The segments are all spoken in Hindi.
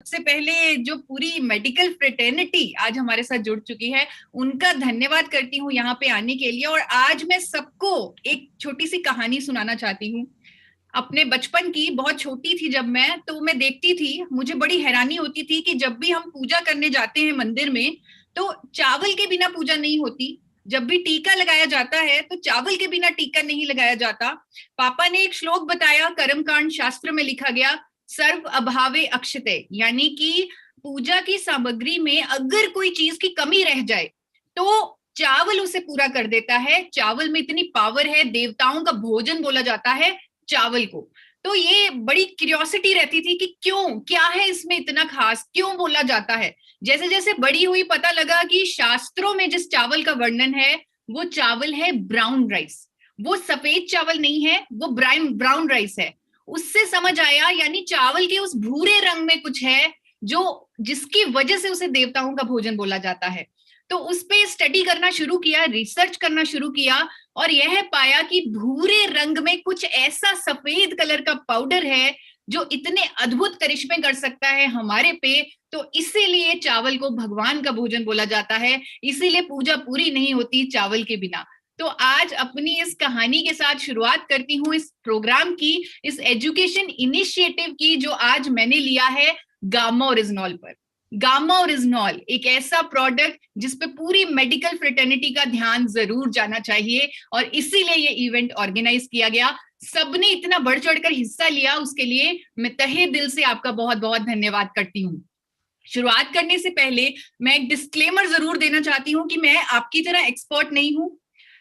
सबसे पहले जो पूरी मेडिकल फ्रेटर्निटी आज हमारे साथ जुड़ चुकी है, उनका धन्यवाद करती हूँ यहाँ पे आने के लिए। और आज मैं सबको एक छोटी सी कहानी सुनाना चाहती हूँ अपने बचपन की। बहुत छोटी थी जब मैं देखती थी, मुझे बड़ी हैरानी होती थी कि जब भी हम पूजा करने जाते हैं मंदिर में, तो चावल के बिना पूजा नहीं होती। जब भी टीका लगाया जाता है तो चावल के बिना टीका नहीं लगाया जाता। पापा ने एक श्लोक बताया, कर्मकांड शास्त्र में लिखा गया, सर्व अभावे अक्षते, यानी कि पूजा की सामग्री में अगर कोई चीज की कमी रह जाए तो चावल उसे पूरा कर देता है। चावल में इतनी पावर है, देवताओं का भोजन बोला जाता है चावल को। तो ये बड़ी क्यूरियोसिटी रहती थी कि क्यों, क्या है इसमें इतना खास, क्यों बोला जाता है। जैसे जैसे बड़ी हुई पता लगा कि शास्त्रों में जिस चावल का वर्णन है वो चावल है ब्राउन राइस। वो सफेद चावल नहीं है, वो ब्राउन राइस है। उससे समझ आया यानी चावल के उस भूरे रंग में कुछ है जो जिसकी वजह से उसे देवताओं का भोजन बोला जाता है। तो उस पे स्टडी करना शुरू किया, रिसर्च करना शुरू किया, और यह पाया कि भूरे रंग में कुछ ऐसा सफेद कलर का पाउडर है जो इतने अद्भुत करिश्मे कर सकता है हमारे पे। तो इसीलिए चावल को भगवान का भोजन बोला जाता है, इसीलिए पूजा पूरी नहीं होती चावल के बिना। तो आज अपनी इस कहानी के साथ शुरुआत करती हूँ इस प्रोग्राम की, इस एजुकेशन इनिशिएटिव की, जो आज मैंने लिया है गामा ओरिजिनॉल पर। गामा ओरिजिनॉल एक ऐसा प्रोडक्ट जिसपे पूरी मेडिकल फ्रेटर्निटी का ध्यान जरूर जाना चाहिए, और इसीलिए ये इवेंट ऑर्गेनाइज किया गया। सबने इतना बढ़ चढ़कर हिस्सा लिया, उसके लिए मैं तहे दिल से आपका बहुत बहुत धन्यवाद करती हूँ। शुरुआत करने से पहले मैं एक डिस्क्लेमर जरूर देना चाहती हूँ कि मैं आपकी तरह एक्सपर्ट नहीं हूँ,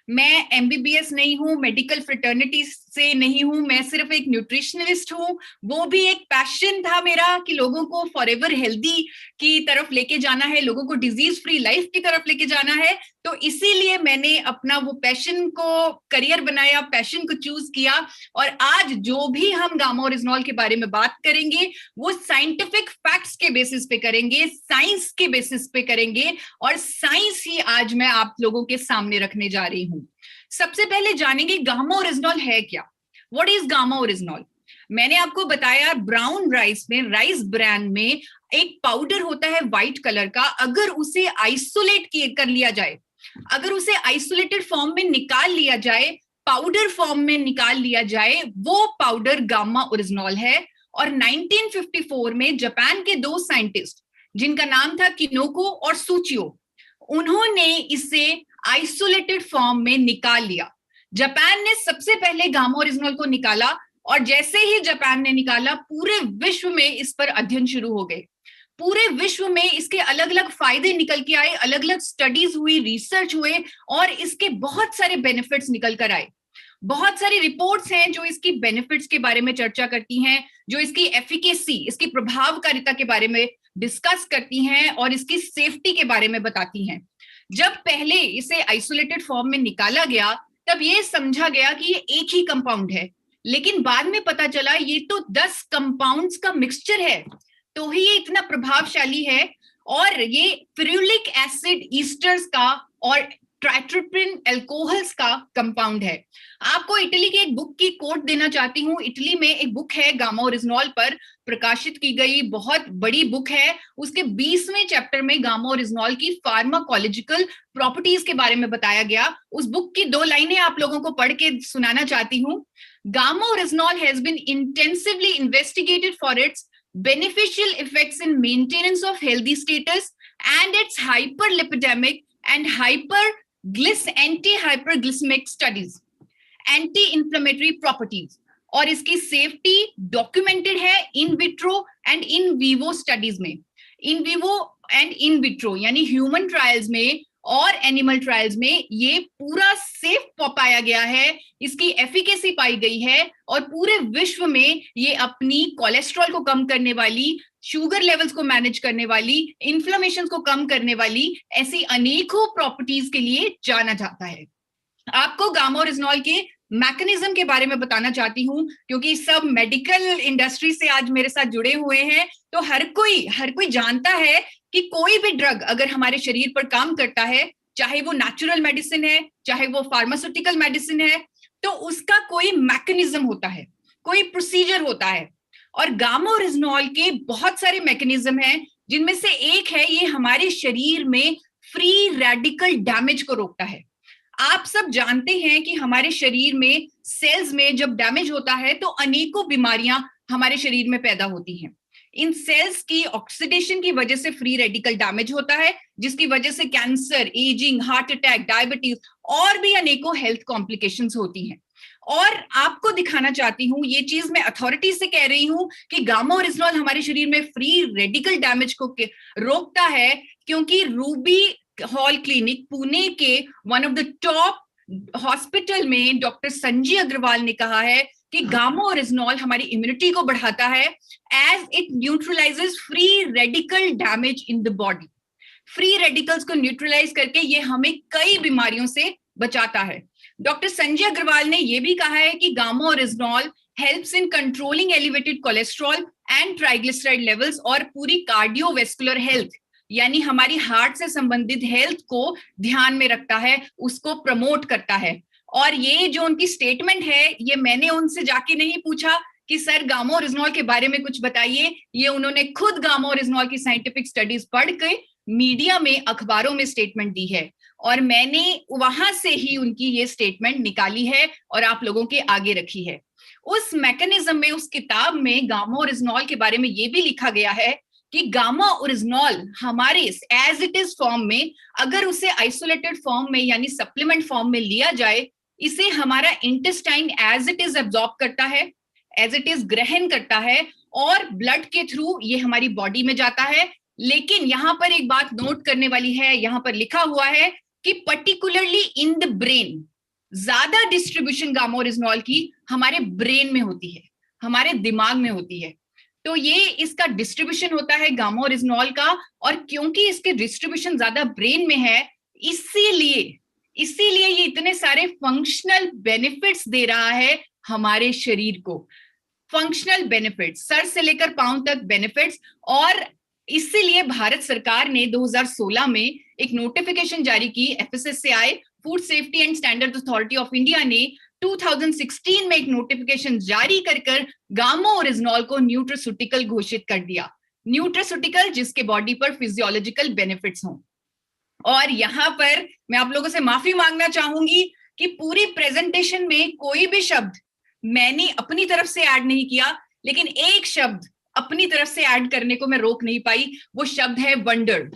मैं एमबीबीएस नहीं हूँ, मेडिकल फ्रेटर्निटी से नहीं हूँ, मैं सिर्फ एक न्यूट्रिशनलिस्ट हूँ। वो भी एक पैशन था मेरा कि लोगों को फॉरएवर हेल्दी की तरफ लेके जाना है, लोगों को डिजीज फ्री लाइफ की तरफ लेके जाना है। तो इसीलिए मैंने अपना वो पैशन को करियर बनाया, पैशन को चूज किया। और आज जो भी हम गामा ओरिजिनॉल के बारे में बात करेंगे वो साइंटिफिक फैक्ट्स के बेसिस पे करेंगे, साइंस के बेसिस पे करेंगे, और साइंस ही आज मैं आप लोगों के सामने रखने जा रही हूँ। सबसे पहले जानेंगे गामा ओरिजिनॉल है क्या। What is gamma oryzanol? मैंने आपको बताया ब्राउन राइस में, राइस ब्रांड में एक पाउडर होता है व्हाइट कलर का। अगर उसे आइसोलेट कर लिया जाए, अगर उसे आइसोलेटेड फॉर्म में निकाल लिया जाए, पाउडर फॉर्म में निकाल लिया जाए, वो पाउडर गामा ओरिजिनॉल है। और 1954 में जापान के दो साइंटिस्ट जिनका नाम था किनोको और सूचियो, उन्होंने इसे आइसोलेटेड फॉर्म में निकाल लिया। जापान ने सबसे पहले गामा ओरिजिनॉल को निकाला, और जैसे ही जापान ने निकाला पूरे विश्व में इस पर अध्ययन शुरू हो गए। पूरे विश्व में इसके अलग अलग फायदे निकल के आए, अलग अलग स्टडीज हुई, रिसर्च हुए, और इसके बहुत सारे बेनिफिट्स निकल कर आए। बहुत सारी रिपोर्ट्स हैं जो इसकी बेनिफिट्स के बारे में चर्चा करती हैं, जो इसकी एफिकेसी, इसकी प्रभावकारिता के बारे में डिस्कस करती हैं, और इसकी सेफ्टी के बारे में बताती हैं। जब पहले इसे आइसोलेटेड फॉर्म में निकाला गया तब ये समझा गया कि ये एक ही कंपाउंड है, लेकिन बाद में पता चला ये तो 10 कंपाउंड्स का मिक्सचर है, तो ही ये इतना प्रभावशाली है। और ये फेरुलिक एसिड ईस्टर्स का और ट्राइट्रिपिन अल्कोहल्स का कंपाउंड है। आपको इटली की एक बुक की कोट देना चाहती हूँ। इटली में एक बुक है गामा ओरिजिनॉल पर प्रकाशित की गई, बहुत बड़ी बुक है। उसके 20वें चैप्टर में गामा ओरिजिनॉल की फार्माकोलॉजिकल प्रॉपर्टीज के बारे में बताया गया। उस बुक की 2 लाइनें आप लोगों को पढ़ के सुनाना चाहती हूँ। Gamma oryzanol has been intensively investigated for its beneficial effects in maintenance of healthy status and its hyperlipidemic and anti-hyperglycemic studies, anti-inflammatory properties, और इसकी सेफ्टी डॉक्यूमेंटेड है in vitro and in vivo studies में। In vivo and in vitro यानी ह्यूमन ट्रायल्स में और एनिमल ट्रायल्स में ये पूरा सेफ पाया गया है, इसकी एफिकेसी पाई गई है, और पूरे विश्व में ये अपनी कोलेस्ट्रॉल को कम करने वाली, शुगर लेवल्स को मैनेज करने वाली, इन्फ्लेमेशन को कम करने वाली ऐसी अनेकों प्रॉपर्टीज के लिए जाना जाता है। आपको गामा ओरिजिनॉल के मैकेनिज्म के बारे में बताना चाहती हूँ, क्योंकि सब मेडिकल इंडस्ट्री से आज मेरे साथ जुड़े हुए हैं। तो हर कोई जानता है कि कोई भी ड्रग अगर हमारे शरीर पर काम करता है, चाहे वो नेचुरल मेडिसिन है, चाहे वो फार्मास्यूटिकल मेडिसिन है, तो उसका कोई मैकेनिज्म होता है, कोई प्रोसीजर होता है। और गामा ओरिजिनॉल के बहुत सारे मैकेनिज्म हैं, जिनमें से एक है ये हमारे शरीर में फ्री रेडिकल डैमेज को रोकता है। आप सब जानते हैं कि हमारे शरीर में सेल्स में जब डैमेज होता है तो अनेकों बीमारियां हमारे शरीर में पैदा होती हैं। इन सेल्स की ऑक्सीडेशन की वजह से फ्री रेडिकल डैमेज होता है, जिसकी वजह से cancer, ageing, heart attack, diabetes और भी अनेकों हेल्थ कॉम्प्लिकेशंस होती हैं। और आपको दिखाना चाहती हूँ, ये चीज मैं अथॉरिटी से कह रही हूँ कि गामा ओरिजिनॉल हमारे शरीर में फ्री रेडिकल डैमेज को रोकता है, क्योंकि रूबी हॉल क्लिनिक पुणे के one of the top hospital में डॉक्टर संजय अग्रवाल ने कहा है कि गामा ओरिजिनॉल हमारी इम्यूनिटी को बढ़ाता है as it neutralises free radical damage in the body. Free radicals को न्यूट्रलाइज करके ये हमें कई बीमारियों से बचाता है। डॉक्टर संजय अग्रवाल ने यह भी कहा है कि gamma original helps in controlling elevated cholesterol and triglyceride levels और पूरी कार्डियोवेस्कुलर हेल्थ, यानी हमारी हार्ट से संबंधित हेल्थ को ध्यान में रखता है, उसको प्रमोट करता है। और ये जो उनकी स्टेटमेंट है, ये मैंने उनसे जाके नहीं पूछा कि सर गामा ओरिजिनॉल के बारे में कुछ बताइए, ये उन्होंने खुद गामा ओरिजिनॉल की साइंटिफिक स्टडीज पढ़ के मीडिया में, अखबारों में स्टेटमेंट दी है, और मैंने वहां से ही उनकी ये स्टेटमेंट निकाली है और आप लोगों के आगे रखी है। उस मैकेनिज्म में, उस किताब में गामा ओरिजिनॉल के बारे में ये भी लिखा गया है कि गामा ओरिजिनॉल हमारे एज इट इज फॉर्म में, अगर उसे आइसोलेटेड फॉर्म में यानी सप्लीमेंट फॉर्म में लिया जाए, इसे हमारा intestine as it is absorb करता है, एज इट इज ग्रहण करता है, और ब्लड के थ्रू ये हमारी बॉडी में जाता है। लेकिन यहाँ पर एक बात नोट करने वाली है, यहाँ पर लिखा हुआ है कि पर्टिकुलरली इन द ब्रेन, ज्यादा डिस्ट्रीब्यूशन गामा ओरिजिनॉल की हमारे ब्रेन में होती है, हमारे दिमाग में होती है। तो ये इसका डिस्ट्रीब्यूशन होता है गामा ओरिजिनॉल का, और क्योंकि इसके डिस्ट्रीब्यूशन ज्यादा ब्रेन में है, इसीलिए ये इतने सारे फंक्शनल बेनिफिट्स दे रहा है हमारे शरीर को। फंक्शनल बेनिफिट्स, सर से लेकर पांव तक बेनिफिट्स। और इसीलिए भारत सरकार ने 2016 में एक नोटिफिकेशन जारी की, FSSAI, food safety and standard authority of India ने 2016 में एक नोटिफिकेशन जारी कर गामा ओरिजिनॉल को न्यूट्रास्यूटिकल घोषित कर दिया। न्यूट्रास्यूटिकल जिसके बॉडी पर फिजियोलॉजिकल बेनिफिट्स हों। और यहाँ पर मैं आप लोगों से माफी मांगना चाहूंगी कि पूरी प्रेजेंटेशन में कोई भी शब्द मैंने अपनी तरफ से ऐड नहीं किया, लेकिन एक शब्द अपनी तरफ से ऐड करने को मैं रोक नहीं पाई। वो शब्द है वंडर।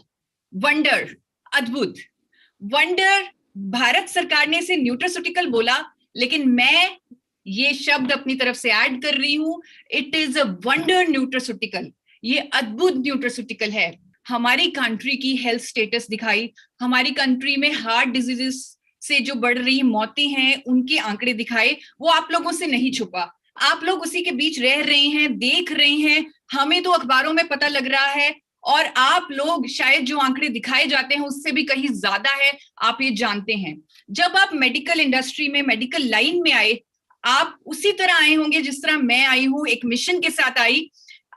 वंडर, अद्भुत। वंडर, भारत सरकार ने इसे न्यूट्रास्यूटिकल बोला, लेकिन मैं ये शब्द अपनी तरफ से ऐड कर रही हूं। It is a wonder nutraceutical. ये अद्भुत न्यूट्रास्यूटिकल है। हमारी कंट्री की हेल्थ स्टेटस दिखाई, हमारी कंट्री में हार्ट डिजीजेस से जो बढ़ रही मौतें हैं उनके आंकड़े दिखाए। वो आप लोगों से नहीं छुपा, आप लोग उसी के बीच रह रहे हैं, देख रहे हैं। हमें तो अखबारों में पता लग रहा है, और आप लोग शायद जो आंकड़े दिखाए जाते हैं उससे भी कहीं ज्यादा है, आप ये जानते हैं। जब आप मेडिकल इंडस्ट्री में, मेडिकल लाइन में आए, आप उसी तरह आए होंगे जिस तरह मैं आई हूं, एक मिशन के साथ आई।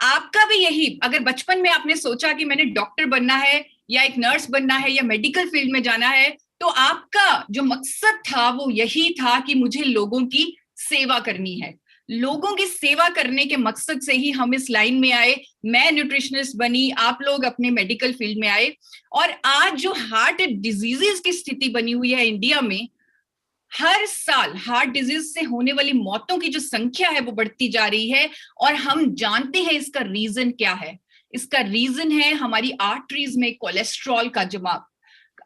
आपका भी यही, अगर बचपन में आपने सोचा कि मैंने डॉक्टर बनना है या एक नर्स बनना है या मेडिकल फील्ड में जाना है, तो आपका जो मकसद था वो यही था कि मुझे लोगों की सेवा करनी है। लोगों की सेवा करने के मकसद से ही हम इस लाइन में आए। मैं न्यूट्रिशनिस्ट बनी, आप लोग अपने मेडिकल फील्ड में आए। और आज जो हार्ट डिजीजेस की स्थिति बनी हुई है इंडिया में, हर साल हार्ट डिजीज से होने वाली मौतों की जो संख्या है वो बढ़ती जा रही है। और हम जानते हैं इसका रीजन क्या है। इसका रीजन है हमारी आर्टरीज में कोलेस्ट्रॉल का जमाव।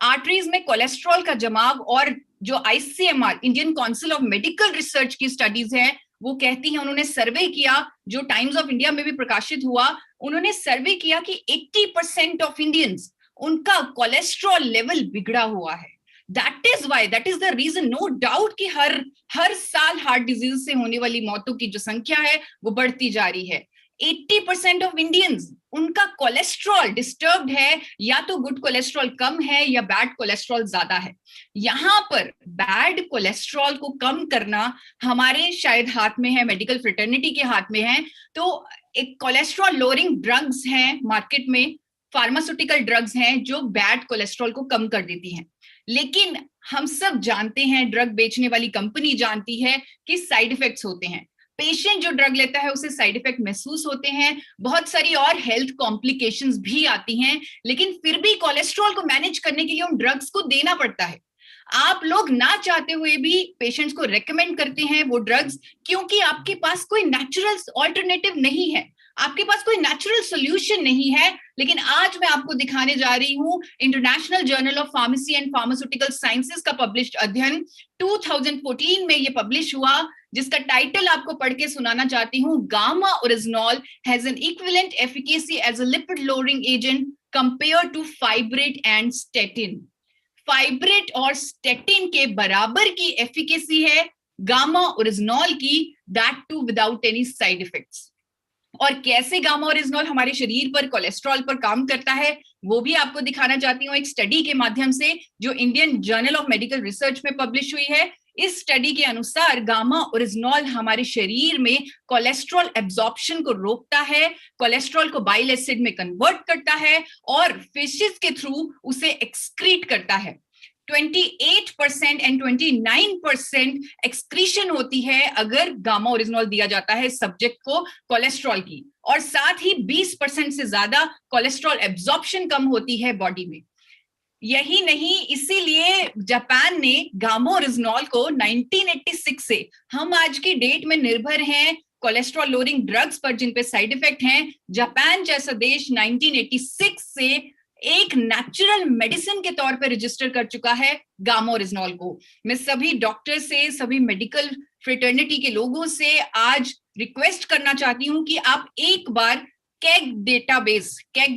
आर्टरीज में कोलेस्ट्रॉल का जमाव, और जो ICMR, Indian council of medical research की स्टडीज है, वो कहती है, उन्होंने सर्वे किया जो टाइम्स ऑफ इंडिया में भी प्रकाशित हुआ। उन्होंने सर्वे किया कि 80% ऑफ इंडियंस, उनका कोलेस्ट्रॉल लेवल बिगड़ा हुआ है। That is why, that is the reason, no doubt कि हर साल हार्ट डिजीज से होने वाली मौतों की जो संख्या है वो बढ़ती जा रही है। 80% ऑफ इंडियंस, उनका कोलेस्ट्रॉल डिस्टर्ब्ड है, या तो गुड कोलेस्ट्रॉल कम है या बैड कोलेस्ट्रॉल ज्यादा है। यहाँ पर बैड कोलेस्ट्रॉल को कम करना हमारे शायद हाथ में है, मेडिकल फ्रेटर्निटी के हाथ में है। तो एक कोलेस्ट्रॉल लोअरिंग ड्रग्स हैं मार्केट में, फार्मास्यूटिकल ड्रग्स हैं जो बैड कोलेस्ट्रॉल को कम कर देती हैं। लेकिन हम सब जानते हैं, ड्रग बेचने वाली कंपनी जानती है कि साइड इफेक्ट्स होते हैं। पेशेंट जो ड्रग लेता है उसे साइड इफेक्ट महसूस होते हैं, बहुत सारी और हेल्थ कॉम्प्लिकेशंस भी आती हैं, लेकिन फिर भी कोलेस्ट्रॉल को मैनेज करने के लिए उन ड्रग्स को देना पड़ता है। आप लोग ना चाहते हुए भी पेशेंट्स को रेकमेंड करते हैं वो ड्रग्स, क्योंकि आपके पास कोई नेचुरल ऑल्टरनेटिव नहीं है, आपके पास कोई नेचुरल सोल्यूशन नहीं है। लेकिन आज मैं आपको दिखाने जा रही हूं international journal of pharmacy and pharmaceutical sciences का पब्लिश्ड अध्ययन 2014 में ये पब्लिश हुआ, जिसका टाइटल आपको पढ़ के सुनाना चाहती हूँ। Gamma oryzanol has an equivalent efficacy as a lipid lowering agent compare to fibrate and statin. Fibrate और स्टेटिन के बराबर की एफिकेसी है गामा ओरिजिनॉल की, that too without any side effects. और कैसे गामा ओरिजिनॉल हमारे शरीर पर कोलेस्ट्रॉल पर काम करता है वो भी आपको दिखाना चाहती हूँ एक स्टडी के माध्यम से, जो Indian journal of medical research में पब्लिश हुई है। इस स्टडी के अनुसार गामा ओरिजिनॉल हमारे शरीर में कोलेस्ट्रॉल एब्जॉर्प्शन को रोकता है, कोलेस्ट्रॉल को बाइल एसिड में कन्वर्ट करता है और फिशेस के थ्रू उसे एक्सक्रीट करता है। 28% एंड 29% एक्सक्रीशन होती है अगर गामा ओरिजिनॉल दिया जाता है सब्जेक्ट को कोलेस्ट्रॉल की, और साथ ही 20% से ज्यादा कोलेस्ट्रॉल एब्जॉर्प्शन कम होती है बॉडी में। यही नहीं, इसीलिए जापान ने गामा ओरिजिनॉल को 1986 से हम आज की डेट में निर्भर हैं कोलेस्ट्रॉल लोअरिंग ड्रग्स पर जिन पे साइड इफेक्ट हैं। जापान जैसा देश 1986 से एक नेचुरल मेडिसिन के तौर पर रजिस्टर कर चुका है गामा ओरिजिनॉल को। मैं सभी डॉक्टर से, सभी मेडिकल फ्रेटर्निटी के लोगों से आज रिक्वेस्ट करना चाहती हूं कि आप एक बार कैग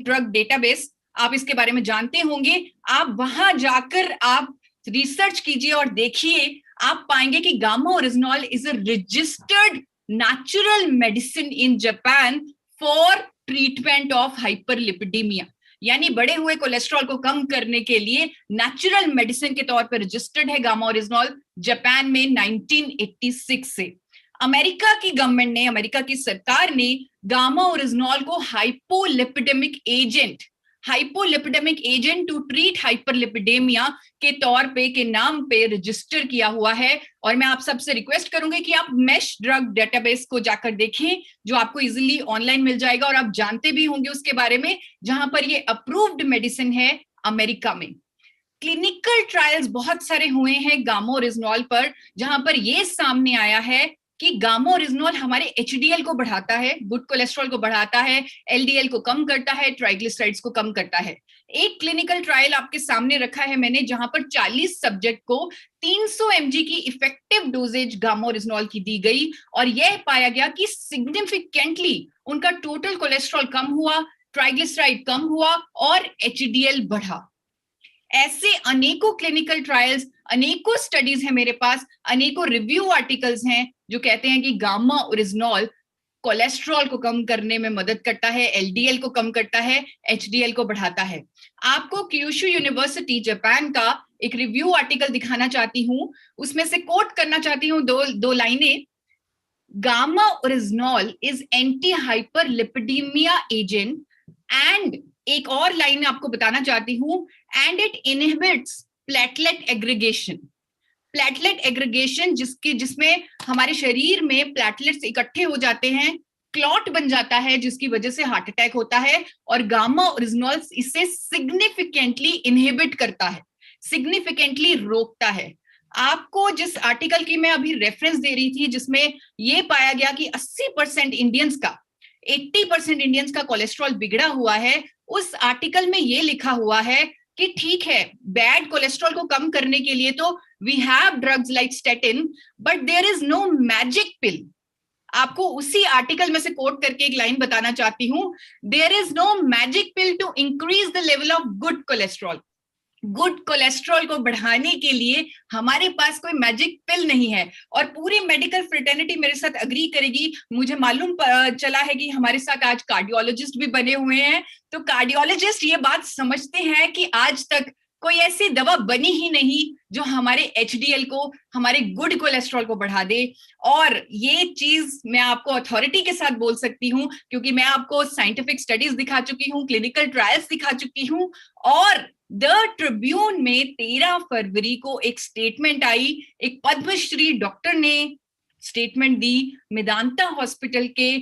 ड्रग डेटाबेस, आप इसके बारे में जानते होंगे, आप वहां जाकर आप रिसर्च कीजिए और देखिए, आप पाएंगे कि gamma oryzanol is a registered natural medicine in Japan for treatment of hyperlipidemia, यानी बढ़े हुए कोलेस्ट्रॉल को कम करने के लिए नेचुरल मेडिसिन के तौर पर रजिस्टर्ड है गामा ओरिजिनॉल जापान में 1986 से। अमेरिका की गवर्नमेंट ने, अमेरिका की सरकार ने गामा ओरिजिनॉल को hypolipidemic agent to treat hyperlipidemia के तौर पे, के नाम पे रजिस्टर किया हुआ है। और मैं आप सबसे रिक्वेस्ट करूंगी कि आप मेश ड्रग डेटाबेस को जाकर देखें, जो आपको इजीली ऑनलाइन मिल जाएगा और आप जानते भी होंगे उसके बारे में, जहां पर ये अप्रूव्ड मेडिसिन है अमेरिका में। क्लिनिकल ट्रायल्स बहुत सारे हुए हैं गामा ओरिजिनॉल पर, जहां पर ये सामने आया है कि गामा ओरिजिनॉल हमारे एचडीएल को बढ़ाता है, गुड कोलेस्ट्रॉल को बढ़ाता है, एलडीएल को कम करता है, ट्राइग्लिसराइड्स को कम करता है। एक क्लिनिकल ट्रायल आपके सामने रखा है मैंने, जहां पर 40 सब्जेक्ट को 300 mg की इफेक्टिव डोजेज गामा ओरिजिनॉल की दी गई और यह पाया गया कि सिग्निफिकेंटली उनका टोटल कोलेस्ट्रॉल कम हुआ, ट्राइग्लिसराइड कम हुआ और एचडीएल बढ़ा। ऐसे अनेकों क्लिनिकल ट्रायल्स, अनेकों स्टडीज हैं मेरे पास, अनेकों रिव्यू आर्टिकल्स हैं जो कहते हैं कि गामा ओरिजिनॉल कोलेस्ट्रॉल को कम करने में मदद करता है, एलडीएल को कम करता है, एचडीएल को बढ़ाता है। आपको क्यूशू यूनिवर्सिटी जापान का एक रिव्यू आर्टिकल दिखाना चाहती हूं, उसमें से कोट करना चाहती हूं दो लाइनें। Gamma oryzanol is anti hyperlipidemia agent, and एक और लाइन आपको बताना चाहती हूं, and it inhibits platelet aggregation. Platelet aggregation जिसमें हमारे शरीर में प्लेटलेट्स इकट्ठे हो जाते हैं, क्लॉट बन जाता है, जिसकी वजह से हार्ट अटैक होता है, और गामा ओरिजिनॉल इसे सिग्निफिकेंटली इनहिबिट करता है, सिग्निफिकेंटली रोकता है। आपको जिस आर्टिकल की मैं अभी रेफरेंस दे रही थी, जिसमें यह पाया गया कि 80% इंडियंस का 80% इंडियंस का कोलेस्ट्रॉल बिगड़ा हुआ है, उस आर्टिकल में यह लिखा हुआ है कि ठीक है, बैड कोलेस्ट्रॉल को कम करने के लिए तो we have drugs like statin, but there is no magic pill. आपको उसी आर्टिकल में से कोट करके एक लाइन बताना चाहती हूं, there is no magic pill to increase the level of good cholesterol. Good cholesterol को बढ़ाने के लिए हमारे पास कोई मैजिक पिल नहीं है, और पूरी मेडिकल फ्रेटर्निटी मेरे साथ अग्री करेगी। मुझे मालूम चला है कि हमारे साथ आज कार्डियोलॉजिस्ट भी बने हुए हैं, तो कार्डियोलॉजिस्ट ये बात समझते हैं कि आज तक कोई ऐसी दवा बनी ही नहीं जो हमारे एचडीएल को, हमारे गुड कोलेस्ट्रॉल को बढ़ा दे। और ये चीज मैं आपको अथॉरिटी के साथ बोल सकती हूँ, क्योंकि मैं आपको साइंटिफिक स्टडीज दिखा चुकी हूँ, क्लिनिकल ट्रायल्स दिखा चुकी हूँ, और द ट्रिब्यून में 13 फरवरी को एक स्टेटमेंट आई, एक पद्मश्री डॉक्टर ने स्टेटमेंट दी, मेदांता हॉस्पिटल के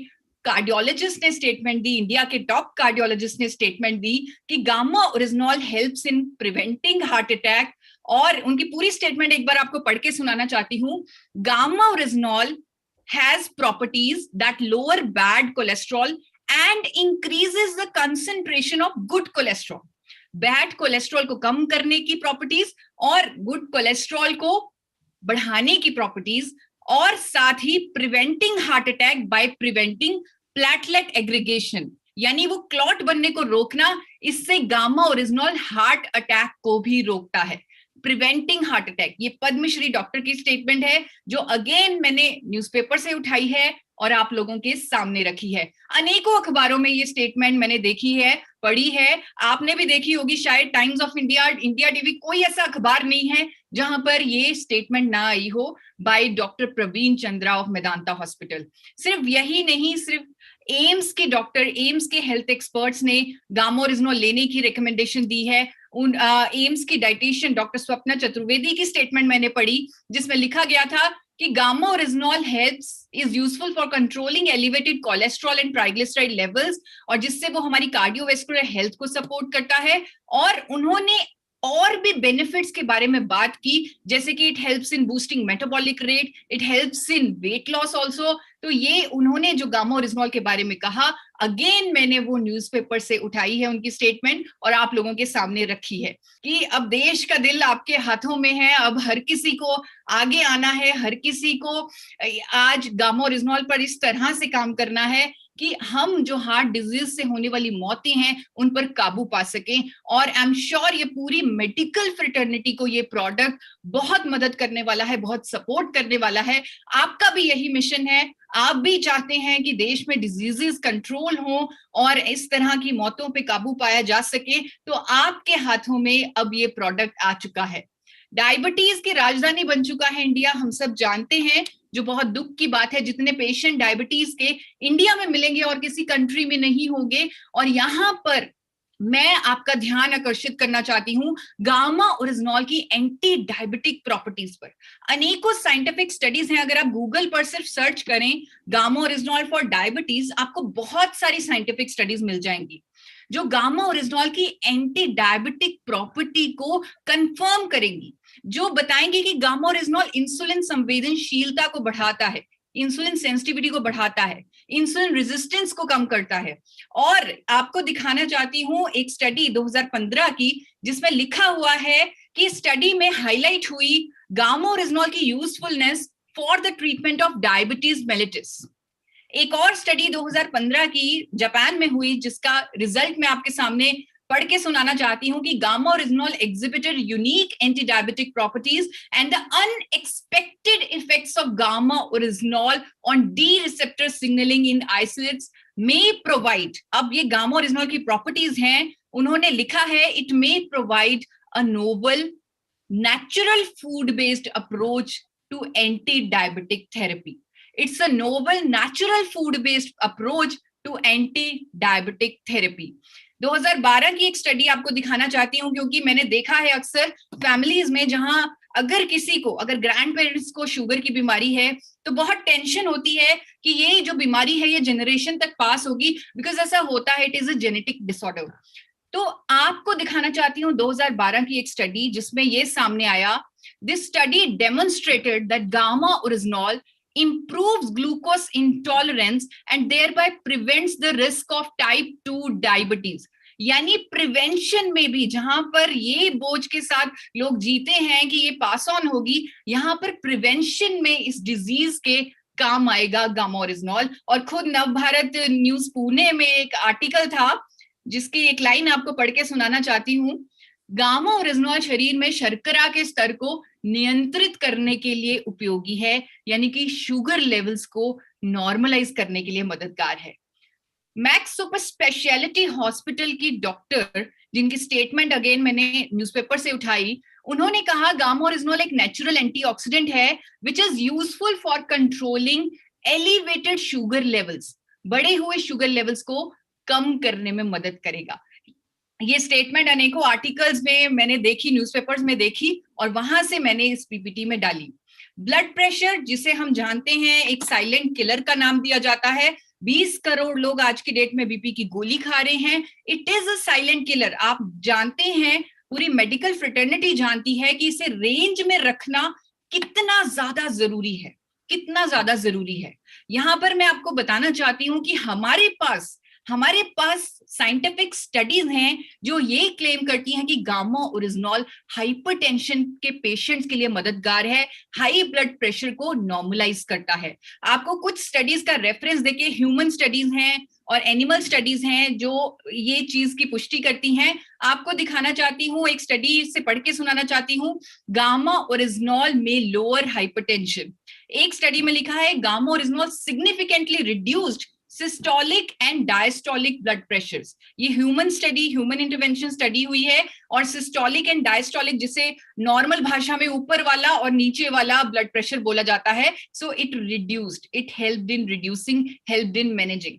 कार्डियोलॉजिस्ट ने स्टेटमेंट दी, इंडिया के टॉप कार्डियोलॉजिस्ट ने स्टेटमेंट दी कि gamma original helps in preventing heart attack. और उनकी पूरी स्टेटमेंट एक बार आपको पढ़ के सुनाना चाहती हूँ। Gamma original has properties that lower bad cholesterol and increases the concentration of good cholesterol. Bad cholesterol को कम करने की प्रॉपर्टीज और गुड कोलेस्ट्रॉल को बढ़ाने की प्रॉपर्टीज, और साथ ही preventing heart attack by preventing platelet aggregation, यानी वो क्लॉट बनने को रोकना। इससे गामा ओरिजिनॉल हार्ट अटैक को भी रोकता है, प्रिवेंटिंग हार्ट अटैक। ये पद्मश्री डॉक्टर की स्टेटमेंट है जो अगेन मैंने न्यूज़पेपर से उठाई है और आप लोगों के सामने रखी है। अनेकों अखबारों में ये स्टेटमेंट मैंने देखी है, पढ़ी है, आपने भी देखी होगी शायद। Times of India, India TV, कोई ऐसा अखबार नहीं है जहां पर ये स्टेटमेंट ना आई हो by doctor Praveen Chandra of Medanta hospital. सिर्फ यही नहीं, सिर्फ एम्स के डॉक्टर, एम्स के हेल्थ एक्सपर्ट्स ने गामा ओरिजिनॉल लेने की रिकमेंडेशन दी है। उन एम्स की डाइटिशियन डॉक्टर स्वप्ना चतुर्वेदी की स्टेटमेंट मैंने पढ़ी जिसमें लिखा गया था कि gamma original helps is useful for controlling elevated cholesterol and triglyceride levels, और जिससे वो हमारी कार्डियोवैस्कुलर हेल्थ को सपोर्ट करता है। और उन्होंने और भी बेनिफिट्स के बारे में बात की, जैसे कि it helps in boosting metabolic rate, it helps in weight loss also. तो ये उन्होंने जो गामा ओरिजिनॉल के बारे में कहा, अगेन मैंने वो न्यूज़पेपर से उठाई है उनकी स्टेटमेंट और आप लोगों के सामने रखी है कि अब देश का दिल आपके हाथों में है। अब हर किसी को आगे आना है, हर किसी को आज गामा ओरिजिनॉल पर इस तरह से काम करना है कि हम जो हार्ट डिजीज से होने वाली मौतें हैं उन पर काबू पा सकें। और आई एम श्योर ये पूरी मेडिकल फ्रेटर्निटी को ये प्रोडक्ट बहुत मदद करने वाला है, बहुत सपोर्ट करने वाला है। आपका भी यही मिशन है, आप भी चाहते हैं कि देश में डिजीजेस कंट्रोल हो और इस तरह की मौतों पे काबू पाया जा सके, तो आपके हाथों में अब ये प्रोडक्ट आ चुका है। डायबिटीज की राजधानी बन चुका है इंडिया, हम सब जानते हैं, जो बहुत दुख की बात है। जितने पेशेंट डायबिटीज के इंडिया में मिलेंगे और किसी कंट्री में नहीं होंगे। और यहाँ पर मैं आपका ध्यान आकर्षित करना चाहती हूँ गामा ओरिजिनॉल की एंटी डायबिटिक प्रॉपर्टीज पर। अनेकों साइंटिफिक स्टडीज हैं, अगर आप गूगल पर सिर्फ सर्च करें गामा ओरिजिनॉल फॉर डायबिटीज, आपको बहुत सारी साइंटिफिक स्टडीज मिल जाएंगी जो गामा ओरिजिनॉल की एंटी डायबिटिक प्रॉपर्टी को कंफर्म करेंगी, जो बताएंगे कि गामा ओरिजिनॉल इंसुलिन संवेदनशीलता को बढ़ाता है, इंसुलिन सेंसिटिविटी को बढ़ाता है, इंसुलिन रेजिस्टेंस को कम करता है। और आपको दिखाना चाहती हूं एक स्टडी 2015 की जिसमें लिखा हुआ है कि स्टडी में हाईलाइट हुई गामा ओरिजिनॉल की usefulness for the treatment of diabetes mellitus. एक और स्टडी 2015 की जापान में हुई जिसका रिजल्ट मैं आपके सामने पढ़ के सुनाना चाहती हूं कि gamma original exhibited unique anti-diabetic properties and the unexpected effects of gamma orisnol on D receptor signaling in isolates may provide। अब ये गामा ओरिजिनॉल की प्रॉपर्टीज हैं, उन्होंने लिखा है it may provide a novel natural food based approach to anti-diabetic therapy। It's a novel natural food based approach to anti-diabetic therapy। 2012 की एक स्टडी आपको दिखाना चाहती हूँ क्योंकि मैंने देखा है अक्सर फैमिलीज में जहां अगर किसी को, अगर ग्रैंड पेरेंट्स को शुगर की बीमारी है तो बहुत टेंशन होती है कि ये जो बीमारी है ये जनरेशन तक पास होगी, बिकॉज ऐसा होता है, it is a genetic disorder. तो आपको दिखाना चाहती हूँ 2012 की एक स्टडी जिसमें ये सामने आया। This study demonstrated that gamma oryzanol improves glucose intolerance and thereby prevents the risk of type 2 diabetes। यानी प्रिवेंशन में भी, जहां पर ये बोझ के साथ लोग जीते हैं कि ये पास ऑन होगी, यहां पर प्रिवेंशन में इस डिजीज के काम आएगा गामा ओरिजिनॉल। और खुद नवभारत न्यूज पुणे में एक आर्टिकल था जिसकी एक लाइन आपको पढ़ के सुनाना चाहती हूँ। गामा ओरिजिनॉल शरीर में शर्करा के स्तर को नियंत्रित करने के लिए उपयोगी है, यानी कि शुगर लेवल्स को नॉर्मलाइज करने के लिए मददगार है। मैक्स सुपर स्पेशलिटी हॉस्पिटल की डॉक्टर, जिनकी स्टेटमेंट अगेन मैंने न्यूज़पेपर से उठाई, उन्होंने कहा गामा ओरिजिनॉल एक नेचुरल एंटीऑक्सीडेंट है which is useful for controlling elevated sugar levels. बढ़े हुए शुगर लेवल्स को कम करने में मदद करेगा। ये स्टेटमेंट अनेकों आर्टिकल्स में मैंने देखी, न्यूज़पेपर्स में देखी, और वहां से मैंने इस पीपीटी में डाली। ब्लड प्रेशर, जिसे हम जानते हैं एक साइलेंट किलर का नाम दिया जाता है, 20 करोड़ लोग आज की डेट में बीपी की गोली खा रहे हैं। It is a silent killer. आप जानते हैं, पूरी मेडिकल फ्रेटर्निटी जानती है कि इसे रेंज में रखना कितना ज्यादा जरूरी है, कितना ज्यादा जरूरी है। यहां पर मैं आपको बताना चाहती हूं कि हमारे पास साइंटिफिक स्टडीज हैं जो ये क्लेम करती हैं कि गामा ओरिजिनॉल हाइपरटेंशन के पेशेंट्स के लिए मददगार है, हाई ब्लड प्रेशर को नॉर्मलाइज करता है। आपको कुछ स्टडीज का रेफरेंस देके, ह्यूमन स्टडीज हैं और एनिमल स्टडीज हैं जो ये चीज की पुष्टि करती हैं। आपको दिखाना चाहती हूँ, एक स्टडी से पढ़ के सुनाना चाहती हूँ, गामा ओरिजिनॉल में लोअर हाइपरटेंशन। एक स्टडी में लिखा है gamma oryzanol significantly reduced systolic and diastolic blood pressures. ये human study, human intervention study हुई है, और सिस्टोलिक एंड डायस्टोलिक, जिसे नॉर्मल भाषा में ऊपर वाला और नीचे वाला ब्लड प्रेशर बोला जाता है, so it reduced, it helped in reducing, helped in managing.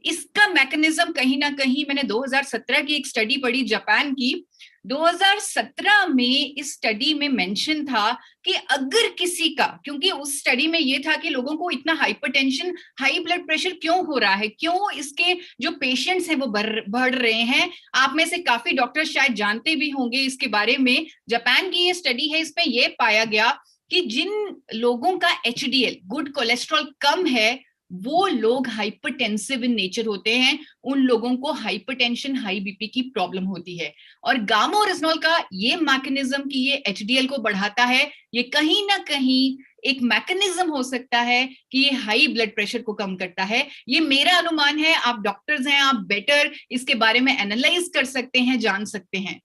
इसका मैकेनिज्म कहीं ना कहीं, मैंने 2017 की एक स्टडी पढ़ी जापान की, 2017 में इस स्टडी में मेंशन था कि अगर किसी का, क्योंकि उस स्टडी में ये था कि लोगों को इतना हाइपरटेंशन, हाई ब्लड प्रेशर क्यों हो रहा है, क्यों इसके जो पेशेंट्स हैं वो बढ़ रहे हैं। आप में से काफी डॉक्टर शायद जानते भी होंगे इसके बारे में। जापान की ये स्टडी है, इसमें ये पाया गया कि जिन लोगों का एचडीएल, गुड कोलेस्ट्रॉल, कम है, वो लोग हाइपरटेंसिव इन नेचर होते हैं, उन लोगों को हाइपरटेंशन, हाई बीपी की प्रॉब्लम होती है। और गामा ओरिजिनॉल का ये मैकेनिज्म कि ये एचडीएल को बढ़ाता है, ये कहीं ना कहीं एक मैकेनिज्म हो सकता है कि ये हाई ब्लड प्रेशर को कम करता है। ये मेरा अनुमान है, आप डॉक्टर्स हैं, आप बेटर इसके बारे में एनालाइज कर सकते हैं, जान सकते हैं।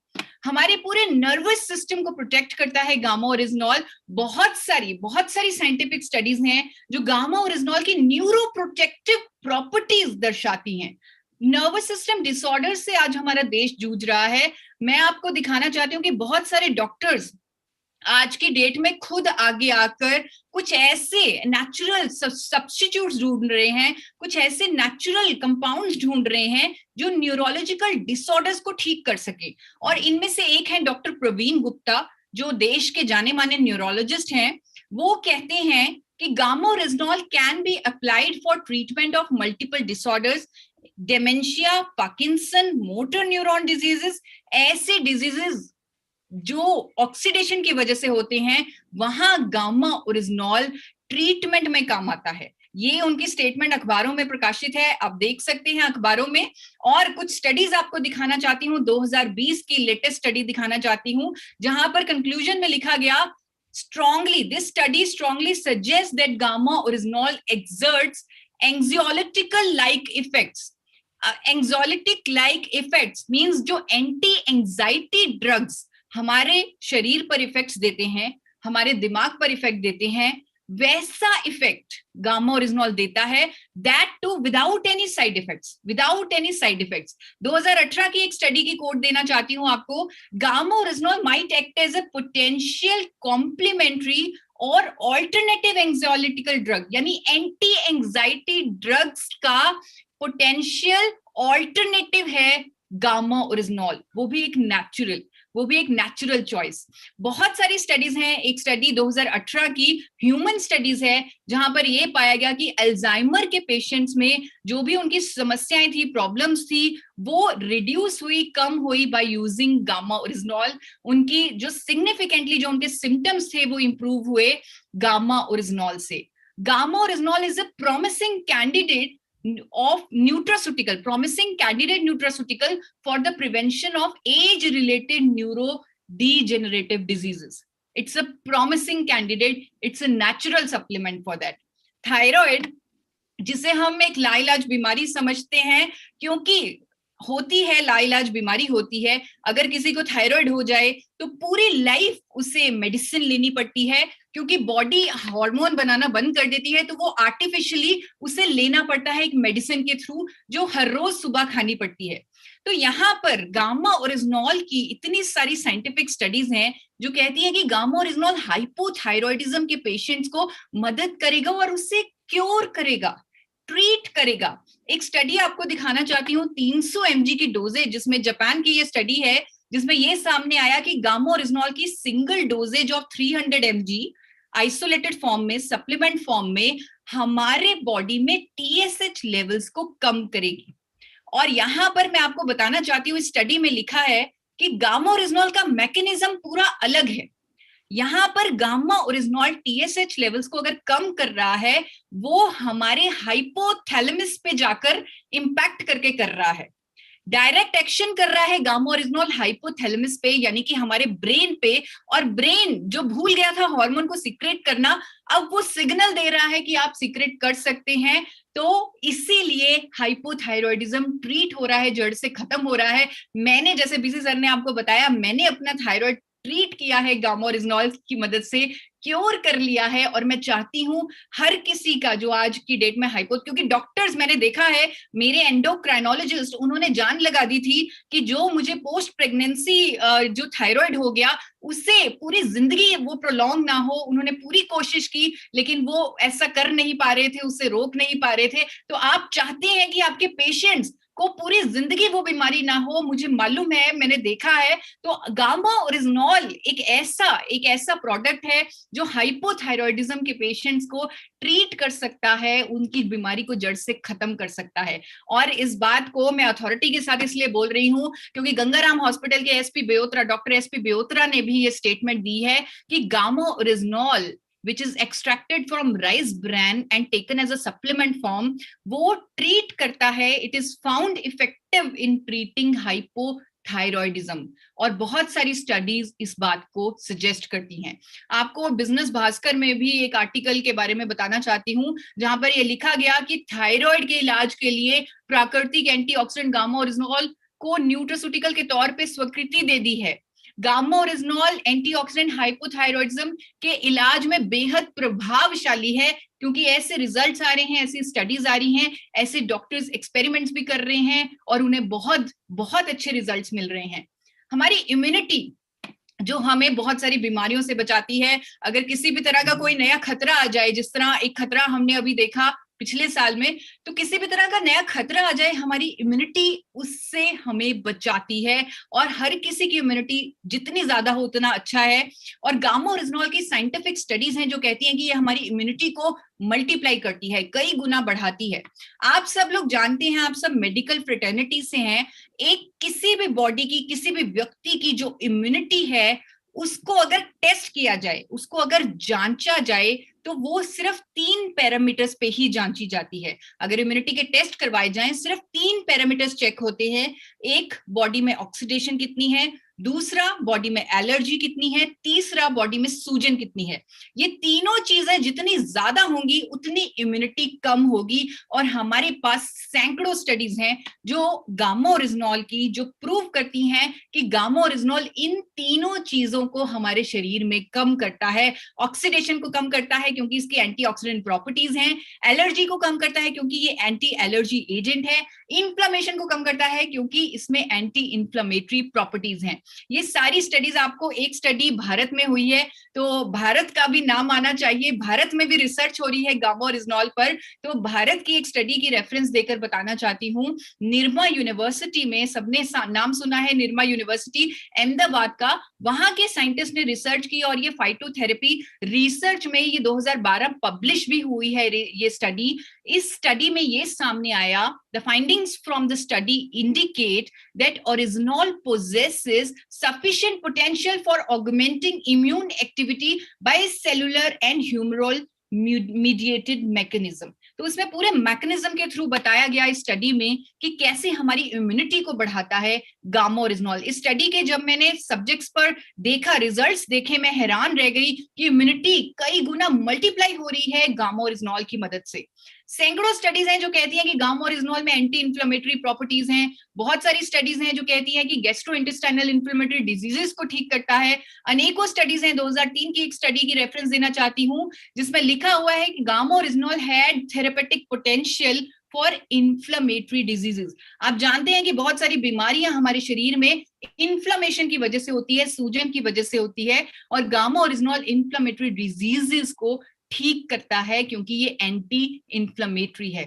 हमारे पूरे नर्वस सिस्टम को प्रोटेक्ट करता है गामा ओरिजिनॉल। बहुत सारी साइंटिफिक स्टडीज हैं जो गामा ओरिजिनॉल की न्यूरोप्रोटेक्टिव प्रॉपर्टीज दर्शाती हैं। नर्वस सिस्टम डिसऑर्डर से आज हमारा देश जूझ रहा है। मैं आपको दिखाना चाहती हूँ कि बहुत सारे डॉक्टर्स आज की डेट में खुद आगे आकर कुछ ऐसे नेचुरल सब्स्टिट्यूट्स ढूंढ रहे हैं, कुछ ऐसे नेचुरल कंपाउंड्स ढूंढ रहे हैं जो न्यूरोलॉजिकल डिसऑर्डर्स को ठीक कर सके। और इनमें से एक है डॉक्टर प्रवीण गुप्ता, जो देश के जाने माने न्यूरोलॉजिस्ट हैं। वो कहते हैं कि gamma original can be applied for treatment of multiple disorders, dementia, Parkinson, motor neuron diseases. ऐसे डिजीजेस जो ऑक्सीडेशन की वजह से होते हैं, वहां गामा ओरिजिनॉल ट्रीटमेंट में काम आता है। ये उनकी स्टेटमेंट अखबारों में प्रकाशित है, आप देख सकते हैं अखबारों में। और कुछ स्टडीज आपको दिखाना चाहती हूँ, 2020 की लेटेस्ट स्टडी दिखाना चाहती हूँ, जहां पर कंक्लूजन में लिखा गया, this study strongly suggests that gamma originol exerts anxiolytical like effects. Anxiolytic like effects means जो एंटी एंजाइटी ड्रग्स हमारे शरीर पर इफेक्ट्स देते हैं, हमारे दिमाग पर इफेक्ट देते हैं, वैसा इफेक्ट गामा ओरिजिनॉल देता है, that too without any side effects, 2018 की एक स्टडी की कोट देना चाहती हूं आपको, gamma oryzanol might act as a potential complementary और ऑल्टरनेटिव एंग्जाइटिकल ड्रग, यानी एंटी एंजाइटी ड्रग्स का पोटेंशियल ऑल्टरनेटिव है गामा ओरिजिनॉल, वो भी एक नेचुरल चॉइस। बहुत सारी स्टडीज हैं, एक स्टडी 2018 की ह्यूमन स्टडीज है, जहां पर यह पाया गया कि अल्जाइमर के पेशेंट्स में जो भी उनकी समस्याएं थी, प्रॉब्लम्स थी, वो रिड्यूस हुई, कम हुई बाय यूजिंग गामा ओरिजिनॉल। उनकी जो सिग्निफिकेंटली जो उनके सिम्टम्स थे वो इंप्रूव हुए गामा ओरिजिनॉल से। Gamma oryzanol is a promising candidate nutraceutical for the prevention of age-related neurodegenerative diseases. It's a promising candidate. It's a natural supplement for that. Thyroid, जिसे हम एक लाइलाज बीमारी समझते हैं, क्योंकि होती है, लाइलाज बीमारी होती है। अगर किसी को थायराइड हो जाए तो पूरी लाइफ उसे मेडिसिन लेनी पड़ती है, क्योंकि बॉडी हार्मोन बनाना बंद कर देती है, तो वो आर्टिफिशियली उसे लेना पड़ता है एक मेडिसिन के थ्रू, जो हर रोज सुबह खानी पड़ती है। तो यहाँ पर गामा ओरिजिनॉल की इतनी सारी साइंटिफिक स्टडीज हैं जो कहती है कि गामा ओरिजिनॉल हाइपोथायरॉयडिज्म के पेशेंट्स को मदद करेगा और उससे क्योर करेगा, ट्रीट करेगा। एक स्टडी आपको दिखाना चाहती हूँ, 300 mg की डोजेज, जिसमें जापान की ये स्टडी है, जिसमें ये सामने आया कि गामा ओरिजिनॉल की single doses of 300 mg isolated form में, सप्लीमेंट फॉर्म में हमारे बॉडी में TSH लेवल्स को कम करेगी। और यहां पर मैं आपको बताना चाहती हूँ, स्टडी में लिखा है कि गामा ओरिजिनॉल का मैकेनिज्म पूरा अलग है। यहां पर गामा ओरिजिनॉल TSH लेवल्स को अगर कम कर रहा है, वो हमारे हाइपोथैलेमस पे जाकर इंपैक्ट करके कर रहा है, डायरेक्ट एक्शन कर रहा है गामा ओरिजिनॉल हाइपोथैलेमस पे, यानी कि हमारे ब्रेन पे। और ब्रेन जो भूल गया था हार्मोन को सीक्रेट करना, अब वो सिग्नल दे रहा है कि आप सीक्रेट कर सकते हैं। तो इसीलिए हाइपोथायरॉयडिज्म ट्रीट हो रहा है, जड़ से खत्म हो रहा है। मैंने, जैसे बीसी सर ने आपको बताया, मैंने अपना थायराइड ट्रीट किया है गामा ओरिजिनॉल की मदद से, क्योर कर लिया है। और मैं चाहती हूं हर किसी का जो आज की डेट में क्योंकि डॉक्टर्स मैंने देखा है, मेरे एंडोक्राइनोलॉजिस्ट, उन्होंने जान लगा दी थी कि जो मुझे पोस्ट प्रेगनेंसी जो थायराइड हो गया, उससे पूरी जिंदगी वो प्रोलॉन्ग ना हो। उन्होंने पूरी कोशिश की, लेकिन वो ऐसा कर नहीं पा रहे थे, उससे रोक नहीं पा रहे थे। तो आप चाहते हैं कि आपके पेशेंट्स को पूरी जिंदगी वो बीमारी ना हो, मुझे मालूम है, मैंने देखा है। तो गामा ओरिजिनॉल एक ऐसा प्रोडक्ट है जो हाइपोथायरॉयडिज्म के पेशेंट्स को ट्रीट कर सकता है, उनकी बीमारी को जड़ से खत्म कर सकता है। और इस बात को मैं अथॉरिटी के साथ इसलिए बोल रही हूं क्योंकि गंगाराम हॉस्पिटल के एसपी बेओत्रा, डॉक्टर एसपी बेओत्रा ने भी ये स्टेटमेंट दी है कि gamma original which is extracted from rice bran and taken as a supplement form, वो ट्रीट करता है, it is found effective in treating hypothyroidism। और बहुत सारी स्टडीज इस बात को सजेस्ट करती हैं। आपको बिजनेस भास्कर में भी एक आर्टिकल के बारे में बताना चाहती हूँ, जहां पर ये लिखा गया कि थायराइड के इलाज के लिए प्राकृतिक एंटीऑक्सीडेंट गामा ओरिजिनॉल को न्यूट्रास्यूटिकल के तौर पे स्वीकृति दे दी है। गामा ओरिजिनॉल एंटीऑक्सीडेंट हाइपोथायरॉयडिज्म के इलाज में बेहद प्रभावशाली है, क्योंकि ऐसे रिजल्ट्स आ रहे हैं, ऐसी स्टडीज आ रही हैं, ऐसे डॉक्टर्स एक्सपेरिमेंट्स भी कर रहे हैं और उन्हें बहुत बहुत अच्छे रिजल्ट्स मिल रहे हैं। हमारी इम्यूनिटी जो हमें बहुत सारी बीमारियों से बचाती है, अगर किसी भी तरह का कोई नया खतरा आ जाए, जिस तरह एक खतरा हमने अभी देखा पिछले साल में, तो किसी भी तरह का नया खतरा आ जाए, हमारी इम्यूनिटी उससे हमें बचाती है। और हर किसी की इम्यूनिटी जितनी ज्यादा हो उतना अच्छा है। और गामा ओरिजिनॉल की साइंटिफिक स्टडीज हैं जो कहती हैं कि ये हमारी इम्यूनिटी को मल्टीप्लाई करती है, कई गुना बढ़ाती है। आप सब लोग जानते हैं, आप सब मेडिकल फ्रेटर्निटी से हैं, एक किसी भी बॉडी की, किसी भी व्यक्ति की जो इम्यूनिटी है, उसको अगर टेस्ट किया जाए, उसको अगर जांचा जाए, तो वो सिर्फ 3 पैरामीटर्स पे ही जांची जाती है। अगर इम्यूनिटी के टेस्ट करवाए जाएं, सिर्फ 3 पैरामीटर्स चेक होते हैं। एक, बॉडी में ऑक्सीडेशन कितनी है, दूसरा बॉडी में एलर्जी कितनी है, तीसरा बॉडी में सूजन कितनी है। ये तीनों चीजें जितनी ज्यादा होंगी उतनी इम्यूनिटी कम होगी। और हमारे पास सैकड़ों स्टडीज हैं जो गामा ओरिजिनॉल की, जो प्रूव करती हैं कि गामा ओरिजिनॉल इन तीनों चीजों को हमारे शरीर में कम करता है। ऑक्सीडेशन को कम करता है क्योंकि इसकी एंटीऑक्सीडेंट प्रॉपर्टीज हैं, एलर्जी को कम करता है क्योंकि ये एंटी एलर्जी एजेंट है, इन्फ्लेमेशन को कम करता है क्योंकि इसमें एंटी इन्फ्लेमेटरी प्रॉपर्टीज हैं। ये सारी स्टडीज, आपको एक स्टडी भारत में हुई है, तो भारत का भी नाम आना चाहिए, भारत में भी रिसर्च हो रही है गामा ओरिजिनॉल पर। तो भारत की एक स्टडी की रेफरेंस देकर बताना चाहती हूँ। निरमा यूनिवर्सिटी में, सबने नाम सुना है, निरमा यूनिवर्सिटी अहमदाबाद का, वहां के साइंटिस्ट ने रिसर्च की और ये फाइटोथेरेपी रिसर्च में ये 2012 पब्लिश भी हुई है ये स्टडी। इस स्टडी में ये सामने आया, the findings from the study indicate that original possesses sufficient potential for augmenting immune activity by cellular and humoral mediated mechanism। तो इसमें पूरे मैकेनिज्म के थ्रू बताया गया इस स्टडी में कि कैसे हमारी इम्यूनिटी को बढ़ाता है गामा ओरिजिनॉल। इस स्टडी के जब मैंने सब्जेक्ट्स पर देखा, रिजल्ट्स देखे, मैं हैरान रह गई कि इम्यूनिटी कई गुना मल्टीप्लाई हो रही है गामा ओरिजिनॉल की मदद से। सैकड़ों स्टडीज हैं जो कहती हैं कि गामा ओरिजिनॉल में एंटी इन्फ्लेमेटरी प्रॉपर्टीज हैं। बहुत सारी स्टडीज हैं जो कहती हैं कि गैस्ट्रोइंटेस्टाइनल इन्फ्लेमेटरी डिजीजेस को ठीक करता है। अनेकों स्टडीज हैं, 2003 की एक स्टडी की रेफरेंस देना चाहती हूँ जिसमें लिखा हुआ है कि gamma oryzanol had therapeutic potential for inflammatory diseases. आप जानते हैं कि बहुत सारी बीमारियां हमारे शरीर में इन्फ्लेमेशन की वजह से होती है, सूजन की वजह से होती है, और गामा ओरिजिनॉल इन्फ्लेमेटरी डिजीजेस को ठीक करता है क्योंकि ये एंटी इन्फ्लेमेटरी है।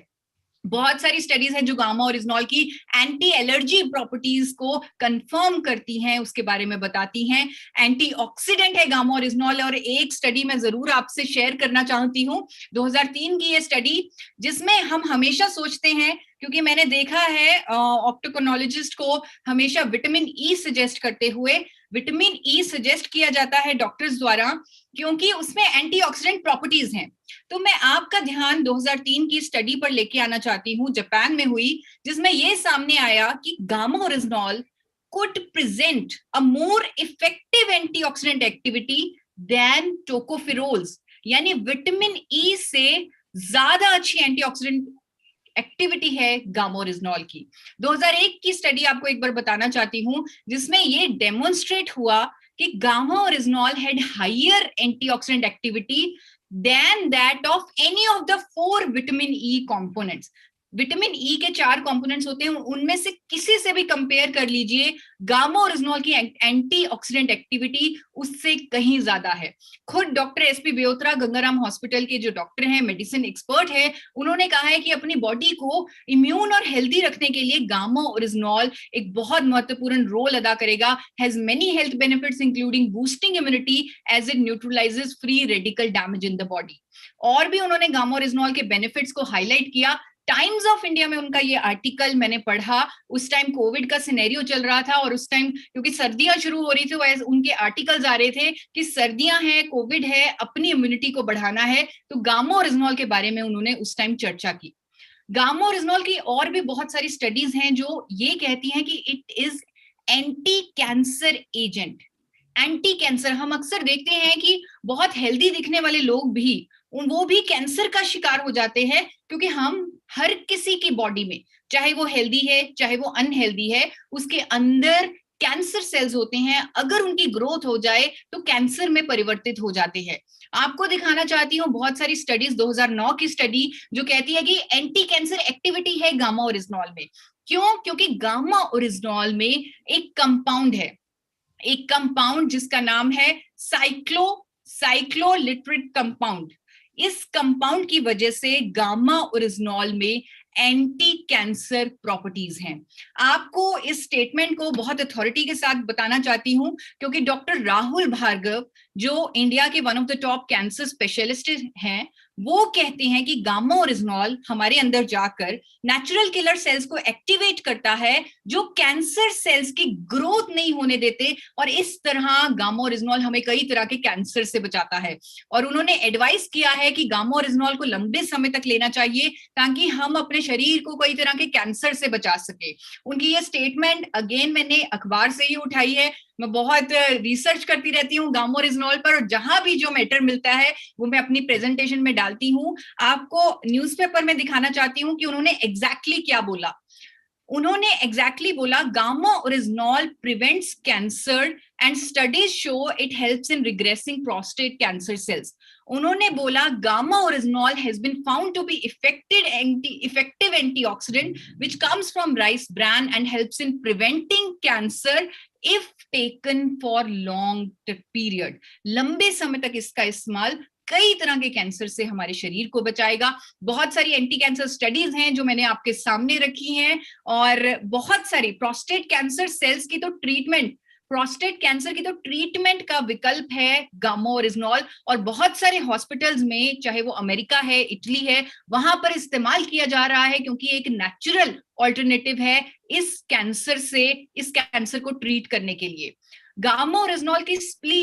बहुत सारी स्टडीज हैं जो गामा ओरिजिनॉल की एंटी एलर्जी प्रॉपर्टीज को कंफर्म करती हैं, उसके बारे में बताती हैं। एंटीऑक्सीडेंट है गामा ओरिजिनॉल। और एक स्टडी मैं जरूर आपसे शेयर करना चाहती हूँ, 2003 की ये स्टडी, जिसमें हम हमेशा सोचते हैं, क्योंकि मैंने देखा है ऑप्टोकोनोलॉजिस्ट को हमेशा विटामिन ई सजेस्ट करते हुए, विटामिन ई सजेस्ट किया जाता है डॉक्टर्स द्वारा क्योंकि उसमें एंटीऑक्सीडेंट प्रॉपर्टीज हैं। तो मैं आपका ध्यान 2003 की स्टडी पर लेके आना चाहती हूँ, जापान में हुई, जिसमें ये सामने आया कि gamma original could present a more effective antioxidant activity than tocopherols, यानी विटामिन ई से ज्यादा अच्छी एंटीऑक्सीडेंट एक्टिविटी है गामा ओरिजिनॉल की। 2001 की स्टडी आपको एक बार बताना चाहती हूँ, जिसमें ये डेमोन्स्ट्रेट हुआ कि gamma oryzanol had higher antioxidant activity than that of any of the 4 vitamin E components. Vitamin E के 4 कंपोनेंट्स होते हैं, उनमें से किसी से भी कंपेयर कर लीजिए, गामा ओरिजिनॉल की एंटीऑक्सीडेंट एक्टिविटी उससे कहीं ज्यादा है। खुद डॉक्टर एसपी बेओत्रा गंगाराम हॉस्पिटल के जो डॉक्टर हैं, मेडिसिन एक्सपर्ट है, उन्होंने कहा है कि अपनी बॉडी को इम्यून और हेल्दी रखने के लिए गामा ओरिजिनॉल एक बहुत महत्वपूर्ण रोल अदा करेगा। Has many health benefits including boosting immunity as it neutralises free radical damage in the body. और भी उन्होंने गामा ओरिजिनॉल के बेनिफिट्स को हाईलाइट किया। टाइम्स ऑफ इंडिया में उनका ये आर्टिकल मैंने पढ़ा, उस टाइम कोविड का सिनेरियो चल रहा था और उस टाइम क्योंकि सर्दियां शुरू हो रही थी, वैसे उनके आर्टिकल्स आ रहे थे कि सर्दियां हैं, कोविड है, अपनी इम्यूनिटी को बढ़ाना है, तो गामा ओरिजिनॉल के बारे में उन्होंने उस टाइम चर्चा की। गामा ओरिजिनॉल की और भी बहुत सारी स्टडीज हैं जो ये कहती हैं कि it is anti cancer agent. Anti cancer, हम अक्सर देखते हैं कि बहुत हेल्दी दिखने वाले लोग भी, वो भी कैंसर का शिकार हो जाते हैं, क्योंकि हम हर किसी की बॉडी में, चाहे वो हेल्दी है चाहे वो अनहेल्दी है, उसके अंदर कैंसर सेल्स होते हैं। अगर उनकी ग्रोथ हो जाए तो कैंसर में परिवर्तित हो जाते हैं। आपको दिखाना चाहती हूँ बहुत सारी स्टडीज, 2009 की स्टडी जो कहती है कि एंटी कैंसर एक्टिविटी है गामा ओरिजिनॉल में। क्यों? क्योंकि गामा ओरिजिनॉल में एक कंपाउंड है, एक कंपाउंड जिसका नाम है साइक्लोलिट्रेट कंपाउंड। इस कंपाउंड की वजह से गामा ओरिजिनॉल में एंटी कैंसर प्रॉपर्टीज हैं। आपको इस स्टेटमेंट को बहुत अथॉरिटी के साथ बताना चाहती हूं, क्योंकि डॉक्टर राहुल भार्गव, जो इंडिया के one of the top cancer specialist हैं, वो कहते हैं कि गामा ओरिजिनॉल हमारे अंदर जाकर नेचुरल किलर सेल्स को एक्टिवेट करता है, जो कैंसर सेल्स की ग्रोथ नहीं होने देते, और इस तरह गामा ओरिजिनॉल हमें कई तरह के कैंसर से बचाता है। और उन्होंने एडवाइस किया है कि गामा ओरिजिनॉल को लंबे समय तक लेना चाहिए ताकि हम अपने शरीर को कई तरह के कैंसर से बचा सके। उनकी ये स्टेटमेंट अगेन मैंने अखबार से ही उठाई है। मैं बहुत रिसर्च करती रहती हूँ गामा ओरिजिनॉल पर, और जहां भी जो मैटर मिलता है वो मैं अपनी प्रेजेंटेशन में डालती हूँ। आपको न्यूज़पेपर में दिखाना चाहती हूँ कि उन्होंने एग्जैक्टली क्या बोला। उन्होंने एग्जैक्टली बोला, gamma oryzanol prevents cancer and studies show it helps in regressing prostate cancer cells. उन्होंने बोला gamma oryzanol has been found to be effective antioxidant which comes from rice bran and helps in preventing cancer if taken for long period. लंबे समय तक इसका इस्तेमाल कई तरह के कैंसर से हमारे शरीर को बचाएगा। बहुत सारी एंटी कैंसर स्टडीज हैं जो मैंने आपके सामने रखी हैं, और बहुत सारी प्रोस्टेट कैंसर सेल्स की तो ट्रीटमेंट, प्रोस्टेट कैंसर की तो ट्रीटमेंट का विकल्प है गामा ओरिजिनॉल। और बहुत सारे हॉस्पिटल्स में, चाहे वो अमेरिका है, इटली है, वहां पर इस्तेमाल किया जा रहा है, क्योंकि एक नेचुरल ऑल्टरनेटिव है इस कैंसर से, इस कैंसर को ट्रीट करने के लिए। गामा ओरिजिनॉल की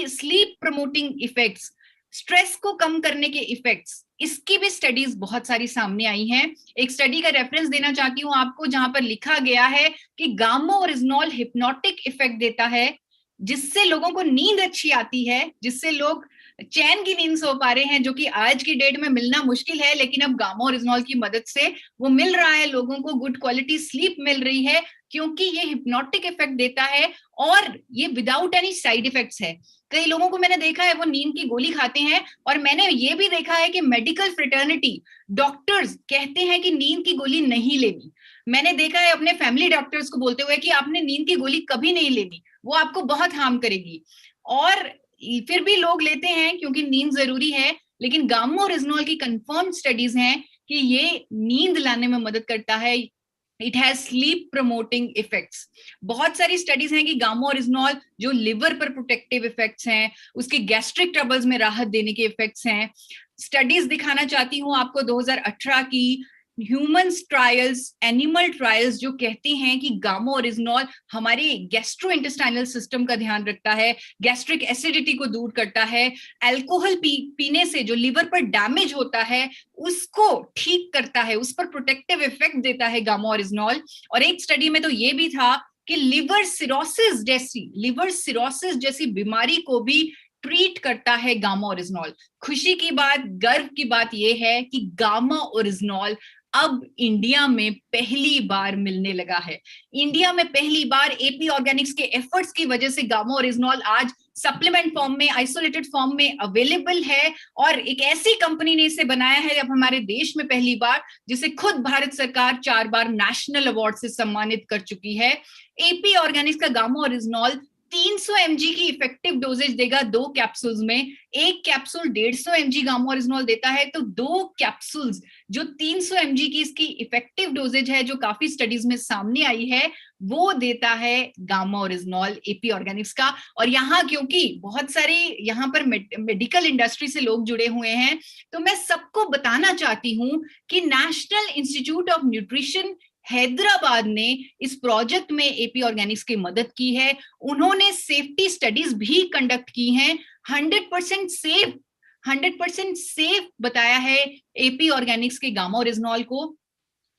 स्लीप प्रमोटिंग इफेक्ट्स, स्ट्रेस को कम करने के इफेक्ट्स, इसकी भी स्टडीज बहुत सारी सामने आई हैं। एक स्टडी का रेफरेंस देना चाहती हूँ आपको, जहां पर लिखा गया है कि गामा ओरिजिनॉल हिप्नोटिक इफेक्ट देता है, जिससे लोगों को नींद अच्छी आती है, जिससे लोग चैन की नींद सो पा रहे हैं, जो कि आज की डेट में मिलना मुश्किल है, लेकिन अब गामा ओरिजिनॉल की मदद से वो मिल रहा है। लोगों को गुड क्वालिटी स्लीप मिल रही है, क्योंकि ये हिप्नोटिक इफेक्ट देता है और ये विदाउट एनी साइड इफेक्ट्स है। कई लोगों को मैंने देखा है वो नींद की गोली खाते हैं, और मैंने ये भी देखा है कि मेडिकल फ्रेटर्निटी डॉक्टर्स कहते हैं कि नींद की गोली नहीं लेनी। मैंने देखा है अपने फैमिली डॉक्टर्स को बोलते हुए कि आपने नींद की गोली कभी नहीं लेनी, वो आपको बहुत हार्म करेगी, और फिर भी लोग लेते हैं क्योंकि नींद जरूरी है। लेकिन गामा ओरिजिनॉल की कंफर्म स्टडीज हैं कि ये नींद लाने में मदद करता है, it has sleep promoting effects. बहुत सारी स्टडीज हैं कि गामा ओरिजिनॉल जो लिवर पर प्रोटेक्टिव इफेक्ट्स हैं, उसके गैस्ट्रिक ट्रबल्स में राहत देने के इफेक्ट्स हैं। स्टडीज दिखाना चाहती हूँ आपको 2018 की ह्यूमंस ट्रायल्स, एनिमल ट्रायल्स, जो कहती हैं कि गामा ओरिजिनॉल हमारे गैस्ट्रोइंटेस्टाइनल सिस्टम का ध्यान रखता है, गैस्ट्रिक एसिडिटी को दूर करता है, अल्कोहल पीने से जो लिवर पर डैमेज होता है उसको ठीक करता है, उस पर प्रोटेक्टिव इफेक्ट देता है गामा ओरिजिनॉल। और एक स्टडी में तो ये भी था कि लिवर सिरोसिस जैसी बीमारी को भी ट्रीट करता है गामा ओरिजिनॉल। खुशी की बात, गर्व की बात यह है कि गामा ओरिजिनॉल अब इंडिया में पहली बार मिलने लगा है। इंडिया में पहली बार एपी ऑर्गेनिक्स के एफर्ट्स की वजह से गामा ओरिजिनॉल आज सप्लीमेंट फॉर्म में, आइसोलेटेड फॉर्म में अवेलेबल है। और एक ऐसी कंपनी ने इसे बनाया है अब हमारे देश में पहली बार, जिसे खुद भारत सरकार 4 बार नेशनल अवार्ड से सम्मानित कर चुकी है। एपी ऑर्गेनिक्स का गामा ओरिजिनॉल 300 mg की इफेक्टिव डोजेज देगा 2 कैप्सूल्स में। एक कैप्सूल 150 mg गामा ओरिजिनॉल देता है, तो 2 कैप्सूल्स जो 300 mg की इसकी इफेक्टिव डोजेज है, जो काफी स्टडीज में सामने आई है, वो देता है गामा ओरिजिनॉल एपी ऑर्गेनिक्स का। और यहाँ क्योंकि बहुत सारे यहाँ पर मेडिकल इंडस्ट्री से लोग जुड़े हुए हैं, तो मैं सबको बताना चाहती हूँ कि national institute of nutrition Hyderabad ने इस प्रोजेक्ट में एपी ऑर्गेनिक्स की मदद की है। उन्होंने सेफ्टी स्टडीज भी कंडक्ट की हैं। 100% सेफ बताया है एपी ऑर्गेनिक्स के गामा ओरिजिनॉल को।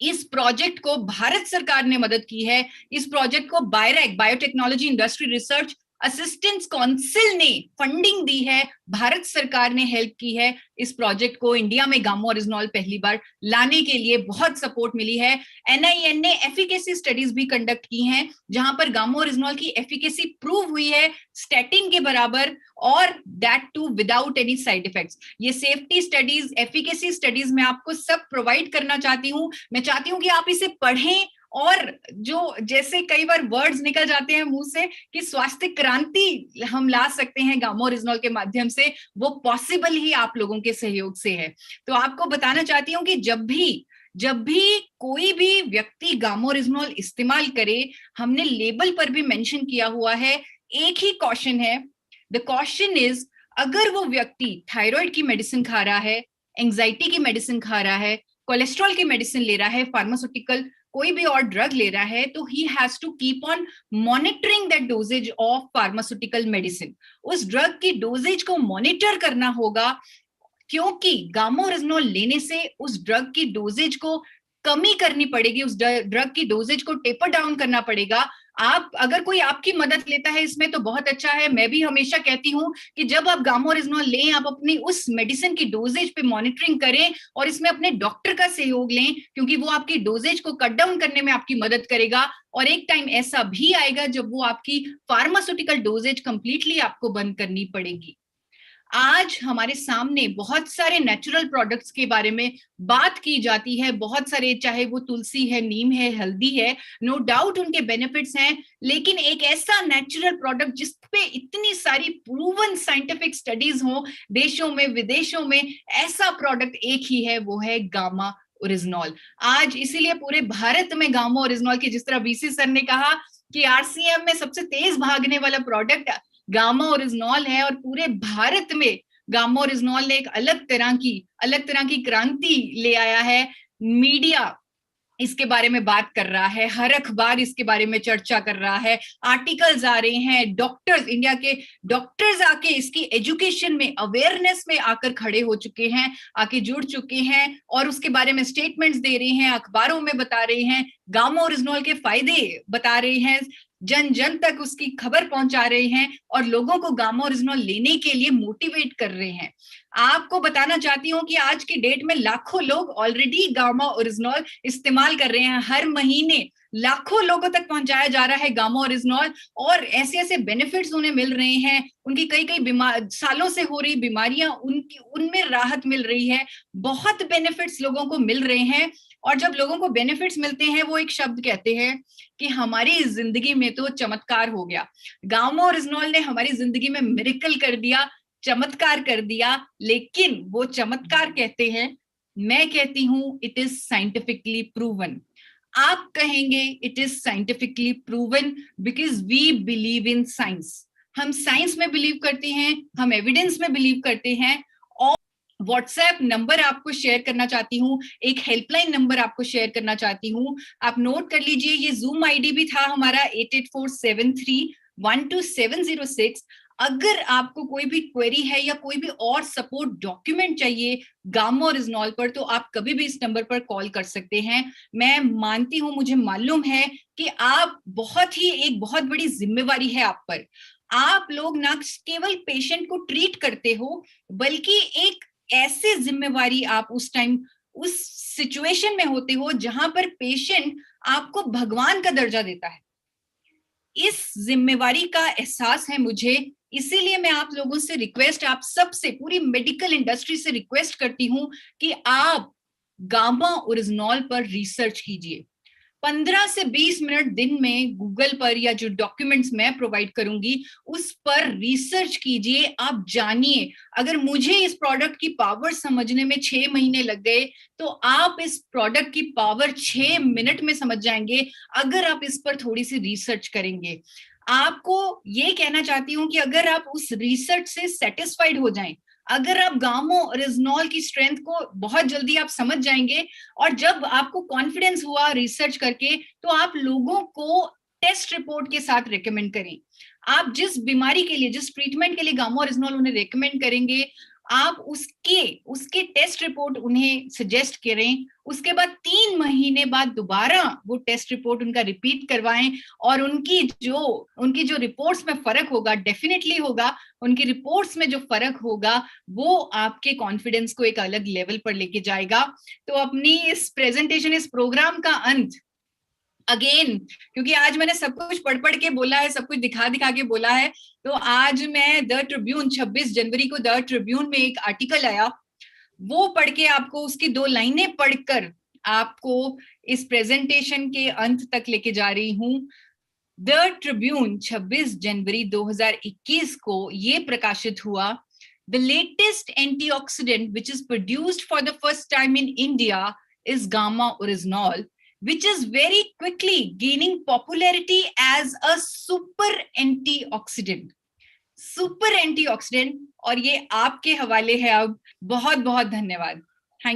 इस प्रोजेक्ट को भारत सरकार ने मदद की है। इस प्रोजेक्ट को BIRAC, biotechnology industry research assistance council ने फंडिंग दी है, भारत सरकार ने हेल्प की है। इस प्रोजेक्ट को इंडिया में गामा ओरिजिनॉल पहली बार लाने के लिए बहुत सपोर्ट मिली है। एनआईएन ने एफिकेसी स्टडीज भी कंडक्ट की हैं, जहां पर गामा ओरिजिनॉल की एफिकेसी प्रूव हुई है स्टैटिन के बराबर, और that too without any side effects. ये सेफ्टी स्टडीज, एफिकेसी स्टडीज मैं आपको सब प्रोवाइड करना चाहती हूँ। मैं चाहती हूँ कि आप इसे पढ़ें, और जो जैसे कई बार वर्ड्स निकल जाते हैं मुंह से कि स्वास्थ्य क्रांति हम ला सकते हैं गामा ओरिजिनॉल के माध्यम से, वो पॉसिबल ही आप लोगों के सहयोग से है। तो आपको बताना चाहती हूँ कि जब भी कोई भी व्यक्ति गामा ओरिजिनॉल इस्तेमाल करे, हमने लेबल पर भी मेंशन किया हुआ है, एक ही क्वेश्चन है। द क्वेश्चन इज, अगर वो व्यक्ति थायराइड की मेडिसिन खा रहा है, एंजाइटी की मेडिसिन खा रहा है, कोलेस्ट्रॉल की मेडिसिन ले रहा है, फार्मास्यूटिकल कोई भी और ड्रग ले रहा है, तो he has to keep on monitoring that doses of pharmaceutical medicine. उस ड्रग की डोजेज को मॉनिटर करना होगा, क्योंकि गामा ओरिजिनॉल लेने से उस ड्रग की डोजेज को कमी करनी पड़ेगी, उस ड्रग की डोजेज को टेपर डाउन करना पड़ेगा। आप अगर कोई आपकी मदद लेता है इसमें तो बहुत अच्छा है। मैं भी हमेशा कहती हूं कि जब आप गामा ओरिजिनॉल लें, आप अपनी उस मेडिसिन की डोजेज पे मॉनिटरिंग करें और इसमें अपने डॉक्टर का सहयोग लें, क्योंकि वो आपकी डोजेज को कट डाउन करने में आपकी मदद करेगा। और एक टाइम ऐसा भी आएगा जब वो आपकी फार्मास्यूटिकल डोजेज कंप्लीटली आपको बंद करनी पड़ेगी। आज हमारे सामने बहुत सारे नेचुरल प्रोडक्ट्स के बारे में बात की जाती है, बहुत सारे, चाहे वो तुलसी है, नीम है, हल्दी है, नो डाउट उनके बेनिफिट्स हैं, लेकिन एक ऐसा नेचुरल प्रोडक्ट जिस पे इतनी सारी प्रूवन साइंटिफिक स्टडीज हो देशों में विदेशों में, ऐसा प्रोडक्ट एक ही है, वो है गामा ओरिजिनॉल। आज इसीलिए पूरे भारत में गामा ओरिजिनॉल की, जिस तरह बीसी सर ने कहा कि आरसीएम में सबसे तेज भागने वाला प्रोडक्ट गामा ओरिजिनॉल है, और पूरे भारत में गामा ओरिजिनॉल ने एक अलग तरह की क्रांति ले आया है। मीडिया इसके बारे में बात कर रहा है, हर अखबार इसके बारे में चर्चा कर रहा है, आर्टिकल्स आ रहे हैं, डॉक्टर्स, इंडिया के डॉक्टर्स आके इसकी एजुकेशन में, अवेयरनेस में आकर खड़े हो चुके हैं, आके जुड़ चुके हैं, और उसके बारे में स्टेटमेंट्स दे रहे हैं, अखबारों में बता रहे हैं, गामा ओरिजिनॉल के फायदे बता रहे हैं, जन जन तक उसकी खबर पहुंचा रहे हैं, और लोगों को गामा ओरिजिनॉल लेने के लिए मोटिवेट कर रहे हैं। आपको बताना चाहती हूँ कि आज की डेट में लाखों लोग ऑलरेडी गामा ओरिजिनॉल इस्तेमाल कर रहे हैं। हर महीने लाखों लोगों तक पहुंचाया जा रहा है गामा ओरिजिनॉल, और ऐसे ऐसे बेनिफिट्स उन्हें मिल रहे हैं। उनकी कई सालों से हो रही बीमारियां, उनमें राहत मिल रही है, बहुत बेनिफिट्स लोगों को मिल रहे हैं। और जब लोगों को बेनिफिट्स मिलते हैं, वो एक शब्द कहते हैं कि हमारी जिंदगी में तो चमत्कार हो गया। गामा ओरिजिनॉल ने हमारी जिंदगी में मिरेकल कर दिया, चमत्कार कर दिया। लेकिन वो चमत्कार कहते हैं मैं कहती हूं इट इज साइंटिफिकली प्रूवन। आप कहेंगे it is scientifically proven because we believe in science. हम साइंस में बिलीव करते हैं, हम एविडेंस में बिलीव करते हैं। और व्हाट्सएप नंबर आपको शेयर करना चाहती हूँ, एक हेल्पलाइन नंबर आपको शेयर करना चाहती हूँ, आप नोट कर लीजिए। ये जूम आईडी भी था हमारा 8847312706। अगर आपको कोई भी क्वेरी है या कोई भी और सपोर्ट डॉक्यूमेंट चाहिए गामा और इजनॉल पर, तो आप कभी भी इस नंबर पर कॉल कर सकते हैं। मैं मानती हूं, मुझे मालूम है कि आप एक बहुत बड़ी जिम्मेवारी है आप पर। आप लोग ना केवल पेशेंट को ट्रीट करते हो, बल्कि एक ऐसे जिम्मेवारी आप उस टाइम उस सिचुएशन में होते हो जहां पर पेशेंट आपको भगवान का दर्जा देता है। इस जिम्मेवारी का एहसास है मुझे, इसीलिए मैं आप लोगों से रिक्वेस्ट, आप सबसे, पूरी मेडिकल इंडस्ट्री से रिक्वेस्ट करती हूं कि आप गामा ओरिजिनॉल पर रिसर्च कीजिए। 15 से 20 मिनट दिन में गूगल पर या जो डॉक्यूमेंट्स मैं प्रोवाइड करूंगी उस पर रिसर्च कीजिए, आप जानिए। अगर मुझे इस प्रोडक्ट की पावर समझने में 6 महीने लग गए, तो आप इस प्रोडक्ट की पावर 6 मिनट में समझ जाएंगे अगर आप इस पर थोड़ी सी रिसर्च करेंगे। आपको ये कहना चाहती हूँ कि अगर आप उस रिसर्च से सेटिस्फाइड हो जाएं, अगर आप गामो और इजनॉल की स्ट्रेंथ को बहुत जल्दी आप समझ जाएंगे, और जब आपको कॉन्फिडेंस हुआ रिसर्च करके, तो आप लोगों को टेस्ट रिपोर्ट के साथ रेकमेंड करें। आप जिस बीमारी के लिए, जिस ट्रीटमेंट के लिए गामा और इजनॉल उन्हें रेकमेंड करेंगे, आप उसके उसके टेस्ट रिपोर्ट उन्हें सजेस्ट करें। उसके बाद 3 महीने बाद दोबारा वो टेस्ट रिपोर्ट उनका रिपीट करवाएं, और उनकी जो रिपोर्ट्स में फर्क होगा, डेफिनेटली होगा, उनकी रिपोर्ट्स में जो फर्क होगा वो आपके कॉन्फिडेंस को एक अलग लेवल पर लेके जाएगा। तो अपनी इस प्रेजेंटेशन, इस प्रोग्राम का अंत अगेन, क्योंकि आज मैंने सब कुछ पढ़ के बोला है, सब कुछ दिखा के बोला है, तो आज मैं द ट्रिब्यून 26 जनवरी को द ट्रिब्यून में एक आर्टिकल आया, वो पढ़ के आपको उसकी 2 लाइनें पढ़कर आपको इस प्रेजेंटेशन के अंत तक लेके जा रही हूं। द ट्रिब्यून 26 जनवरी 2021 को ये प्रकाशित हुआ, the latest antioxidant which is produced for the first time in India is gamma oryzanol, which is very quickly gaining popularity as a super antioxidant. Super antioxidant, और ये आपके हवाले है अब। बहुत बहुत धन्यवाद।